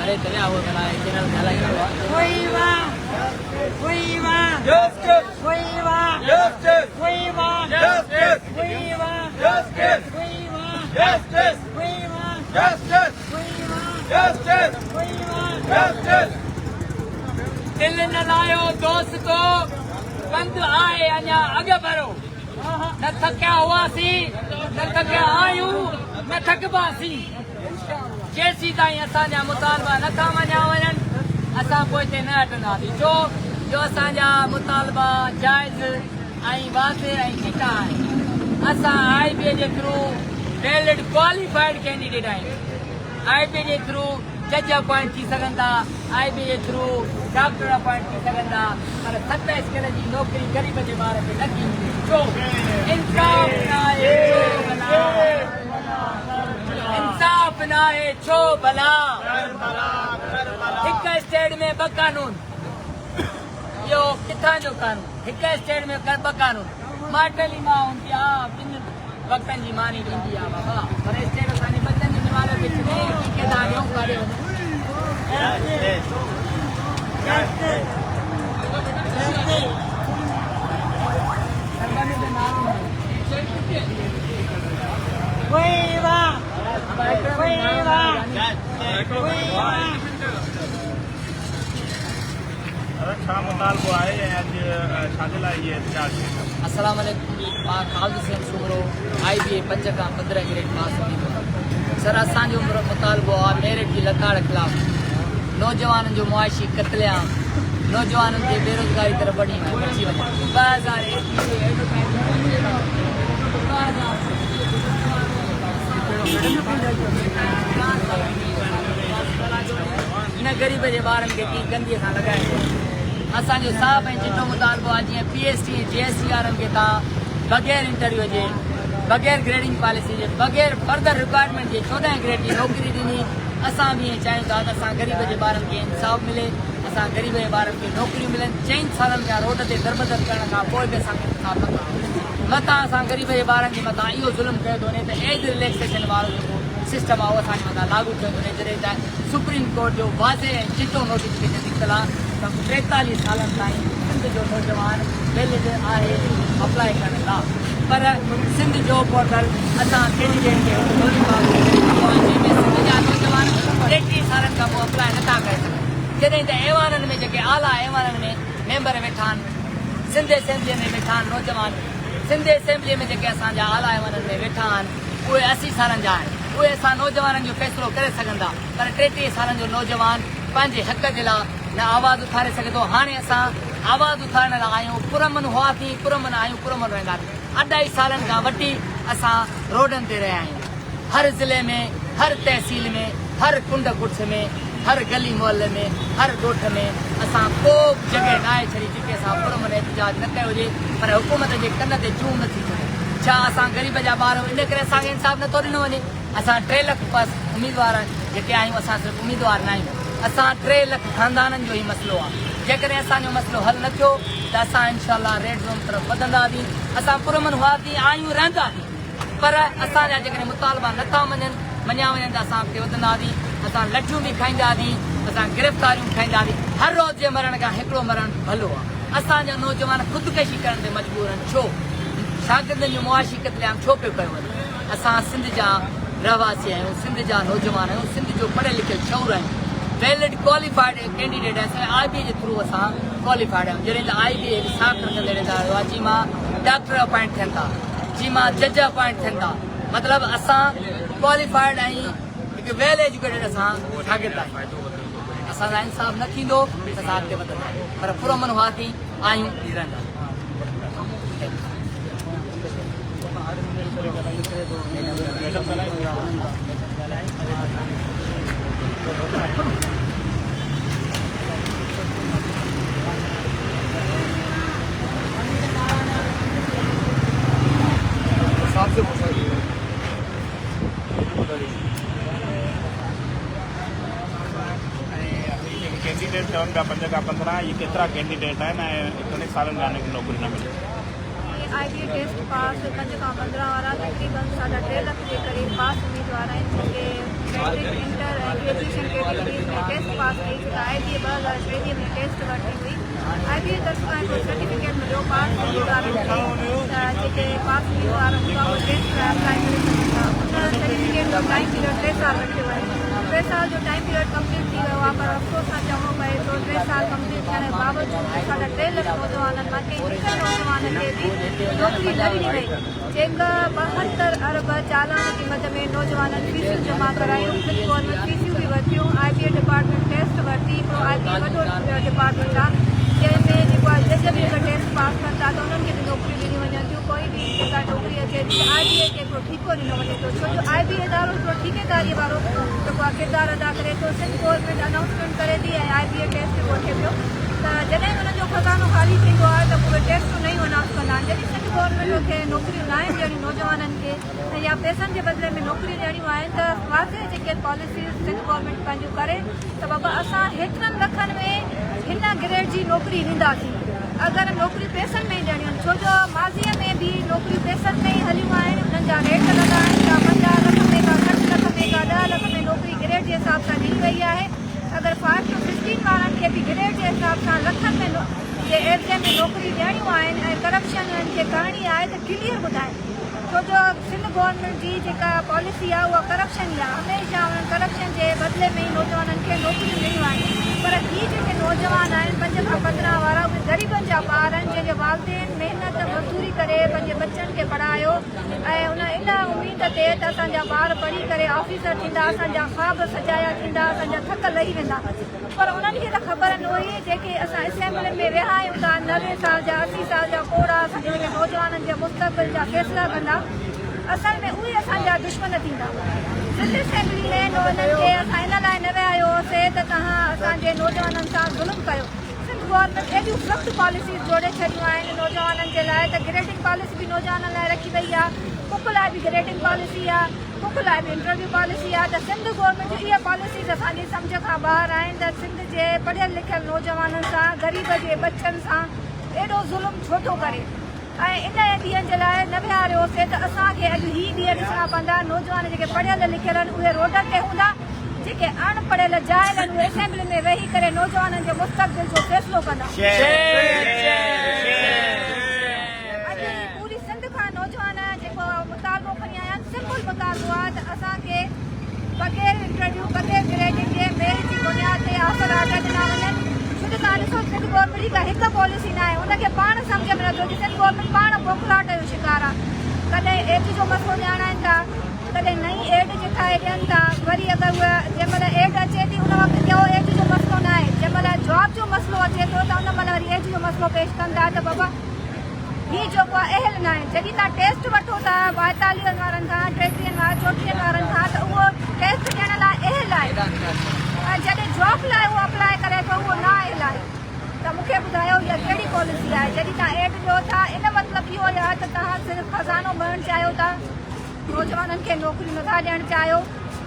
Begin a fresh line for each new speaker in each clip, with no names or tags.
अरे तेरे आओ मेरा चैनल ढाला ही हुआ
Viva! Viva!
Justice!
Viva!
Justice!
Viva!
Justice!
Viva!
Justice!
Viva!
Justice!
Viva!
Justice!
Viva!
Justice!
Viva!
Justice!
दिल न लायो दोस्तो बंद आए अञा अॻु भरो न थकिया हुआसीं न थकिया आहियूं न थकबासीं जेसीं ताईं असांजा मुतालबा नथा मञिया वञनि असां पोइ हिते न हटंदासीं छो जो असांजा मुतालबा जाइज़ ऐं वाज़े ऐं चिटा आहिनि असां IBA जे थ्रू वैलिड क्वालिफाइड कैंडिडेट आहियूं IBA जे थ्रू जज अपॉइंट थी सघनि था IBA जे थ्रू डॉक्टर अपॉइंट थी सघनि था पर 27 किले जी नौकिरी ग़रीब जे ॿार खे न थींदी छो इंसाफ़ न आहे इंसाफ़ न आहे छो भला हिक स्टेट में ॿ कानून इहो किथां जो कानून हिक स्टेट में ॿ कानून माटली मां हूंदी आहे ॿिनि वक़्तनि जी मानी ॾींदी आहे बाबा पर स्टेट असांजे बचनि जे निवारे विच में ठेकेदारियूं करे
Viva! Viva!
छा मुतालबो आहे ऐं अॼु छाजे लाइ इहे एहतिजाज
अस्सलाम वालेकुम मां ख़ालिद हुसैन सुमरो IBA 5 खां 15 ग्रेड पास थी सर असांजो मुतालबो आहे मेरिट जी लताड़ ख़िलाफ़ नौजवाननि जो मुआशी क़त्लेआम नौजवाननि खे बेरोज़गारी तरफ़ वठी इन ग़रीब जे ॿारनि खे की गंदीअ सां लॻाइणो असांजो साफ़ ऐं चिटो मुतालबो आहे जीअं PhD GST वारनि खे तव्हां बग़ैर इंटरव्यू जे बग़ैर ग्रेडिंग पॉलिसी जे बग़ैर फर्दर रिक्वायरमेंट जे 14 ग्रेड जी नौकिरी ॾिनी असां बि ईअं चाहियूं था त असां ग़रीब जे ॿारनि खे इंसाफ़ मिले असां ग़रीब जे ॿारनि खे नौकिरियूं मिलनि 4 सालनि खां रोड ते दरबदर करण खां पोइ बि असांखे इंसाफ़ नथो मथां असां ग़रीब जे ॿारनि जे मथां इहो ज़ुल्म कयो थो वञे त एज रिलैक्सेशन वारो जेको सिस्टम आहे उहो असांजे मथां लागू कयो थो वञे जॾहिं त सुप्रीम कोर्ट जो वाज़े ऐं चिटो नोटिफिकेशन निकितल आहे त 43 सालनि ताईं सिंध जो नौजवान वैलिड आहे अप्लाई करण लाइ पर सिंध जो पोर्टल असां कैंडिडेट खे जंहिंमें सिंध जा नौजवान 33 सालनि खां पोइ अप्लाई नथा करे सघनि जॾहिं त ऐवाननि में जेके आला ऐवाननि में मेंबर वेठा आहिनि सिंध असेंबलीअ में वेठा आहिनि नौजवान सिंध असेंबलीअ में जेके असांजा आला ऐवाननि में वेठा आहिनि उहे 80 सालनि जा आहिनि उहे असां नौजवाननि जो फ़ैसिलो करे सघनि था पर 33 सालनि जो नौजवान पंहिंजे हक़ जे लाइ न आवाज़ उथारे सघे थो हाणे असां आवाज़ उथारण लाइ आहियूं पुरमन हुआसीं पुरमन आहियूं पुरमन रहंदासीं 2.5 सालनि खां वठी असां रोडनि ते रहिया आहियूं हर ज़िले में हर तहसील में हर कुंड कुछ में हर गली मोहल्ले में हर ॻोठ में असां को बि जॻह न आहे छॾी जिते असां पुरमन एहतिजाज न कयो हुजे पर हुकूमत जे कन ते चूं नथी चढ़े छा असां ग़रीब जा ॿार इन करे असांखे इंसाफ़ नथो ॾिनो वञे असां 3 लख बस उम्मीदवार जेके आहियूं असां सिर्फ़ु उम्मीदवार न आहियूं असां 3 लख ख़ानदाननि जो ई मसइलो आहे जेकॾहिं असांजो मसइलो हल न थियो त असां इनशाला रेड ज़ोन तरफ़ वधंदासीं असां पुरमन हुआसीं आहियूं रहंदासीं पर असांजा जेकॾहिं मुतालबा नथा मञिया वञनि त असां अॻिते वधंदासीं असां लठियूं बि खाईंदासीं असां गिरफ़्तारियूं खाईंदासीं हर रोज़ जे मरण खां हिकिड़ो मरण भलो आहे असांजा नौजवान ख़ुदकशी करण ते मजबूर आहिनि छो शागिर्दनि जो मुआशी क़त्लेआम छो पियो कयो वञे असां सिंध जा रहवासी आहियूं सिंध जा नौजवान आहियूं सिंध जो पढ़ियल लिखियल शौर आहियूं वैलिड क्वालिफाइड कैंडिडेट आहे IBA जे थ्रू असां क्वालिफाइड आहियूं जॾहिं त IBA हिसाब कंदे रहियो आहे जी मां डॉक्टर अपॉइंट थियनि था जी मां जज अपॉइंट थियनि था मतिलबु असां क्वालिफाइड ऐं हिकु वेल एजुकेटेड असां शागिर्द आहियूं असांजा इंसाफ़ न थींदो त असां अॻिते वधंदा पर पुरमन हुआसीं आहियूं रहंदा
कैंडिडेट 7 का 5 का 15 ये केतिरा कैंडिडेट आहिनि ऐं घणे सालनि खां नौकरी न मिली
IBA टेस्ट पास 5 खां 15 वारा तकरीबन 3.5 लाख के करीब पास उम्मीदवार आहिनि जेके मैट्रिक इंटर ऐं ग्रेजुएशन कैटेगरीज़ में टेस्ट पास कई जेका IBA 2023 में टेस्ट वरिती हुई। IBA तरफ़ खां हिकिड़ो सर्टिफिकेट मिलियो पास थियण वारनि खे, त जेके पास थियण वारा हुआ उहे टेस्ट लाइ अप्लाई करे सघनि था। उन सर्टिफिकेट जो टाइम पीरियड 3 साल रखियो आहे। 3 साल जो टाइम पीरियड कंप्लीट थी वियो आहे, पर अफ़सोस सां चवणो पए थो 3 साल कंप्लीट थियण जे बावजूद साढा 3 लख नौजवाननि मां कंहिं हिकु नौजवान खे बि नौकरी न ॾिनी वई। जेका 72 अरब चालान क़ीमत में नौजवाननि फीसूं जमा करायूं, गवर्नमेंट फीसूं बि वरितियूं। IBA डिपार्टमेंट टेस्ट वरिती, हिकिड़ो IBA वॾो डिपार्टमेंट आहे जंहिंमें जेको आहे जज बि अगरि टेस्ट पास कनि था त उन्हनि खे बि नौकरी ॾिनी वञनि थियूं। कोई बि जेका नौकरी अचे थी IBA खे हिकिड़ो ठीको ॾिनो वञे थो, छो जो IBA इदारो हिकिड़ो ठीकेदारीअ वारो जेको आहे किरदारु अदा करे थो। सिंध गवर्नमेंट अनाउंसमेंट करे थी ऐं IBA टेस्ट वठे पियो, त जॾहिं हुननि जो खज़ानो ख़ाली थींदो आहे त उहे टेस्टूं नयूं अनाउंस कंदा आहिनि। जॾहिं सिंध गवर्नमेंट खे नौकरियूं न आहिनि ॾियणियूं नौजवाननि खे ऐं या पैसनि जे बदिले में नौकरियूं ॾियणियूं आहिनि, त वाज़े जेके पॉलिसीज़ सिंध गवर्नमेंट पंहिंजूं करे त बाबा असां हेतिरनि लखनि में हिन ग्रेड जी नौकरी ॾींदासीं। अगरि नौकरियूं पैसनि में ई ॾियणियूं आहिनि, छो जो माज़ीअ में बि नौकरियूं पैसनि में ई हलियूं आहिनि, उन्हनि जा रेट लॻा आहिनि, का 50 लख में, का 60 लख में, का 10 लख में नौकरी ग्रेड जे हिसाब सां ॾिनी वई आहे। अगरि 5 to 15 वारनि खे बि ग्रेड जे हिसाब सां लखनि में जे एरिया में नौकरी ॾियणियूं आहिनि ऐं करप्शन खे करणी आहे त क्लियर ॿुधाए, छो जो सिंध गवर्नमेंट जी जेका पॉलिसी आहे उहा करप्शन ई आहे। हमेशह उन्हनि करप्शन जे बदिले में ई नौजवाननि खे नौकरियूं ॾिनियूं आहिनि। पर हीअ जेके नौजवान आहिनि 5 खां 15 वारा, उहे ग़रीबनि जा ॿार आहिनि जंहिंजे वालदेन महिनत मज़दूरी करे पंहिंजे बच्चनि खे पढ़ायो ऐं इन उमेद ते त असांजा ॿार पढ़ी करे ऑफिसर थींदा, असांजा ख़्वाब सजाया थींदा, असांजा थक लही वेंदा। पर उन्हनि खे त ख़बर न हुई जेके असां असेंबली में विया आहियूं था 90 साल जा 80 साल जा कोड़ा जेके नौजवाननि जे मुस्तक़बिल जा फ़ैसिला कंदा, असल में उहे असांजा दुश्मन थींदा। सिंध असेंबली में उन्हनि खे असां इन लाइ न विया आहियोसीं त तव्हां असांजे नौजवाननि सां ज़ुल्म कयो। सिंध गवर्नमेंट एॾियूं सख़्तु पॉलिसीज़ जोड़े छॾियूं आहिनि नौजवाननि जे लाइ, त ग्रेडिंग पॉलिसी बि नौजवाननि लाइ रखी वई आहे, कुक लाइ बि ग्रेडिंग पॉलिसी आहे, कुक लाइ बि इंटरव्यू पॉलिसी आहे। त सिंध गवर्नमेंट जी इहा पॉलिसीज़ असांजी सम्झ खां ॿाहिरि आहिनि त सिंध जे पढ़ियल लिखियल नौजवाननि सां, ग़रीब जे बच्चनि सां एॾो ज़ुल्म छो थो करे। ऐं इन ॾींहंनि जे लाइ न विहारियोसीं त असांखे अॼु हीअ ॾींहं ॾिसणा पवंदा। नौजवान जेके पढ़ियल लिखियल आहिनि उहे रोडनि ते हूंदा, जेके अनपढ़ियल जाइल आहिनि उहे असेंबली में वेही करे नौजवाननि जे मुस्तक़बिल जो फ़ैसिलो कंदा। अॼु पूरी सिंध खां नौजवान जेको मुतालबो खणी आया आहिनि, सिंपल मुतालबो आहे त असांखे बग़ैर इंटरव्यू बग़ैर ग्रेडिंग जे मेरिट जी बुनियाद ते ऑफर ऑर्डर ॾिना वञनि। छो जो तव्हां ॾिसो सिंध गवर्नमेंट जी का हिकु पॉलिसी न आहे, उनखे पाण सम्झ में नथो अचे। सिंध गवर्नमेंट पाण बोखलाहट जो शिकार आहे। कॾहिं एज जो मसइलो ॼाणाइनि था, कॾहिं नई एड जेका ॾियनि था, वरी अगरि उहा जंहिं महिल एड अचे थी उन वक़्तु कहिड़ो एज जो मसइलो न आहे, जंहिं महिल जॉब जो मसइलो अचे थो त उन महिल वरी एज जो मसइलो पेश कनि था त बाबा हीअ जेको आहे अहल न आहे। जॾहिं तव्हां टेस्ट वठो था 42 वारनि खां, 33 वारनि 34 वारनि खां, त उहो टेस्ट ॾियण लाइ अहल आहे, ऐं जॾहिं जॉब लाइ उहो अप्लाई करे थो उहो न अहल आहे। त मूंखे ॿुधायो इहा कहिड़ी पॉलिसी आहे। जॾहिं तव्हां एड ॾियो था इन मतिलबु इहो आहे त तव्हां सिर्फ़ु खज़ानो भरणु चाहियो था, नौजवाननि खे नौकरियूं नथा ॾियणु चाहियो,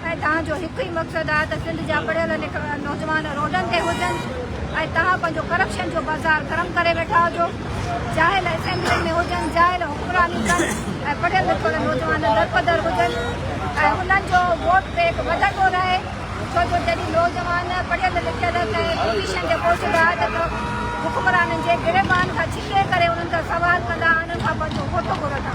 ऐं तव्हांजो हिकु ई मक़सदु आहे त सिंध जा पढ़ियल लिखियल नौजवान रोडनि ते हुजनि ऐं तव्हां पंहिंजो करप्शन जो बाज़ार गरम करे वेठा हुजो। जाइल असेंबली में हुजनि, जाइल हुक्मरानी कनि ऐं पढ़ियल लिखियल नौजवान दरपदर हुजनि ऐं हुननि जो वोट बैंक वधंदो रहे। छो जो जॾहिं नौजवान पढ़ियल लिखियल कंहिं पोज़ीशन ते पहुचंदा त हुक्मराननि जे गिरबान खां छिके करे उन्हनि खां सवाल कंदा, उन्हनि खां पंहिंजो वोट घुरंदा।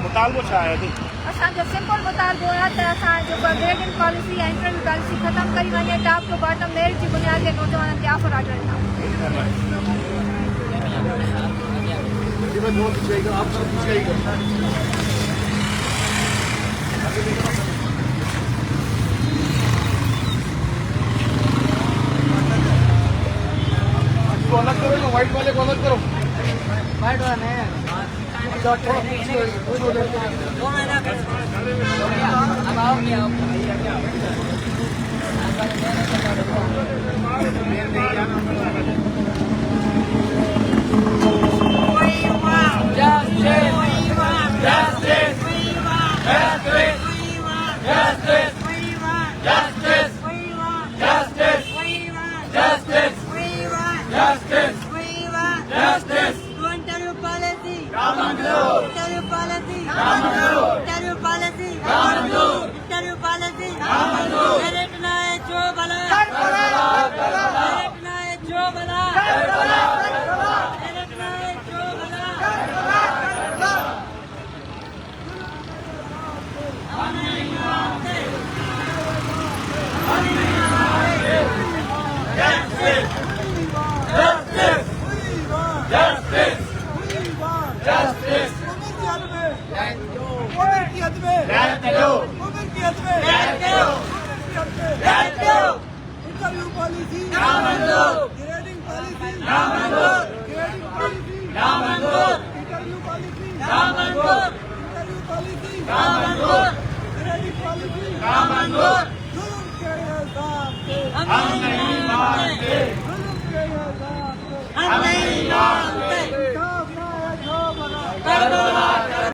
मुतालबो छा आहे?
असांजो सिंपल मुतालबो आहे त असांजो ग्रेडिंग पॉलिसी ऐं इंटरव्यू पॉलिसी ख़तमु कई वञे, टॉप टू बॉटम मेरिट जी बुनियाद ते नौजवाननि खे ऑफर ऑर्डर ॾिना।
अलग करो, व्हाइट वाले को अलग करो।
व्हाइट वाला नहीं है,
अच्छा थोड़ा पीछे
अब आओ क्या
interview policy. Interview policy grading policy grading policy interview policy interview policy grading policy जुल्म के इल्जाम पे
हम नहीं मानते,
जुल्म के इल्जाम पे
हम नहीं मानते।
इंसाफ ना है जो बना
कर दो